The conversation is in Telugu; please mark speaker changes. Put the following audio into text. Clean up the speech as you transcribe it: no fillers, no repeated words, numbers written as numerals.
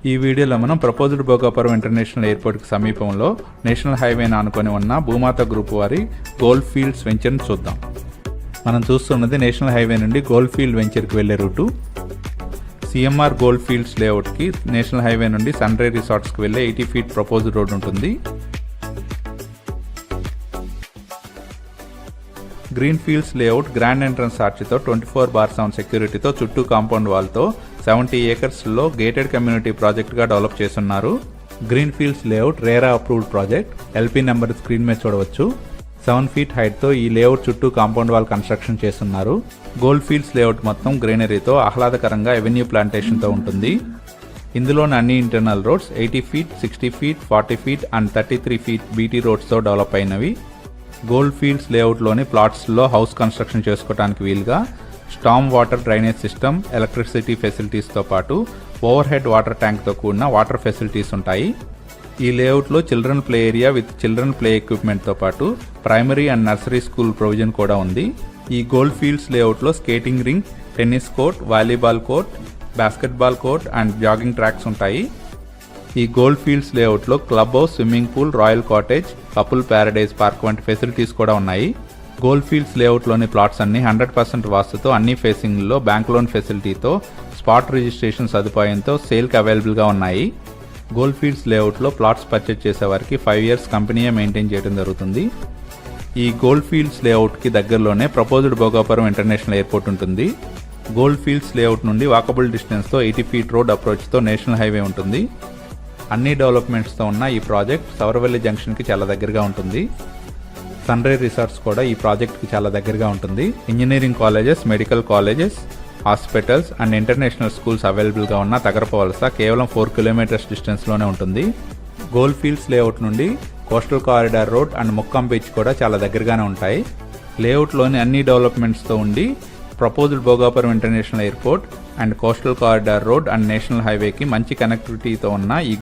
Speaker 1: ఈ వీడియోలో మనం ప్రపోజ్డ్ భోగాపురం ఇంటర్నేషనల్ ఎయిర్పోర్ట్కి సమీపంలో నేషనల్ హైవేని ఆనుకొని ఉన్న భూమాత గ్రూప్ వారి గోల్డ్ ఫీల్డ్స్ వెంచర్ని చూద్దాం. మనం చూస్తున్నది నేషనల్ హైవే నుండి గోల్డ్ ఫీల్డ్ వెంచర్కి వెళ్లే రూటు. సిఎంఆర్ గోల్డ్ ఫీల్డ్స్ లేఅవుట్కి నేషనల్ హైవే నుండి సన్ రైజ్ రిసార్ట్స్కి వెళ్లే 80 ఫీట్ ప్రపోజ్డ్ రోడ్ ఉంటుంది. Green fields layout grand entrance ఆర్చ్తో 24/7 సెక్యూరిటీతో చుట్టూ కాంపౌండ్ వాల్తో 70 ఏకర్స్లో గేటెడ్ కమ్యూనిటీ ప్రాజెక్ట్గా డెవలప్ చేస్తున్నారు. Green fields layout RERA approved project. LP number screen మీద చూడవచ్చు. 7 ఫీట్ హైట్తో ఈ లేఅవుట్ చుట్టూ కాంపౌండ్ వాల్ కన్స్ట్రక్షన్ చేస్తున్నారు. గోల్డ్ ఫీల్డ్స్ లేఅవుట్ మొత్తం గ్రీనరీతో ఆహ్లాదకరంగా ఎవెన్యూ ప్లాంటేషన్తో ఉంటుంది. ఇందులోని అన్ని internal roads 80 feet, 60 feet, 40 feet and 33 feet BT రోడ్స్తో డెవలప్ అయినవి. గోల్డ్ ఫీల్డ్స్ లేఅవుట్లోని ప్లాట్స్లో హౌస్ కన్స్ట్రక్షన్ చేసుకోవడానికి వీలుగా storm water drainage system, electricity ఫెసిలిటీస్తో పాటు ఓవర్ హెడ్ వాటర్ ట్యాంక్తో కూడిన వాటర్ ఫెసిలిటీస్ ఉంటాయి. ఈ లేఅవుట్లో children play area with children play ఎక్విప్మెంట్తో పాటు primary and nursery school provision కూడా ఉంది. ఈ గోల్డ్ ఫీల్డ్స్ లేఅవుట్లో skating ring, tennis court, volleyball court, basketball court and jogging tracks ఉంటాయి. ఈ గోల్డ్ ఫీల్డ్స్ లేఅవుట్లో club house, swimming pool, royal cottage, couple paradise park వంటి ఫెసిలిటీస్ కూడా ఉన్నాయి. గోల్డ్ ఫీల్డ్స్ లేఅవుట్లోని ప్లాట్స్ అన్ని 100% వాస్తుతో, అన్ని ఫేసింగ్లో బ్యాంక్ లోన్ ఫెసిలిటీతో, స్పాట్ రిజిస్ట్రేషన్ సదుపాయంతో సేల్కి అవైలబుల్గా ఉన్నాయి. గోల్డ్ ఫీల్డ్స్ లేఅవుట్లో ప్లాట్స్ పర్చేజ్ చేసేవారికి 5 years కంపెనీయే మెయింటైన్ చేయడం జరుగుతుంది. ఈ గోల్డ్ ఫీల్డ్స్ లేఅవుట్కి దగ్గరలోనే ప్రపోజ్డ్ భోగాపురం ఇంటర్నేషనల్ ఎయిర్పోర్ట్ ఉంటుంది. గోల్డ్ ఫీల్డ్స్ లేఅవుట్ నుండి వాకబుల్ డిస్టెన్స్తో 80 ఫీట్ రోడ్ అప్రోచ్తో నేషనల్ హైవే ఉంటుంది. అన్ని డెవలప్మెంట్స్తో ఉన్న ఈ ప్రాజెక్ట్ సవరవెల్లి జంక్షన్కి చాలా దగ్గరగా ఉంటుంది. సన్ రైజ్ రిసార్ట్స్ కూడా ఈ ప్రాజెక్ట్కి చాలా దగ్గరగా ఉంటుంది. Engineering colleges, medical colleges, hospitals and international schools అవైలబుల్గా ఉన్న తగరపవలస కేవలం 4 kilometers డిస్టెన్స్లోనే ఉంటుంది. గోల్డ్ ఫీల్డ్స్ లేఅవుట్ నుండి coastal corridor road and ముక్కం beach కూడా చాలా దగ్గరగానే ఉంటాయి. లేఅవుట్లోని అన్ని డెవలప్మెంట్స్తో ఉండి proposed Bhogapuram international airport and coastal corridor road and national హైవేకి మంచి కనెక్టివిటీతో ఉన్న ఈ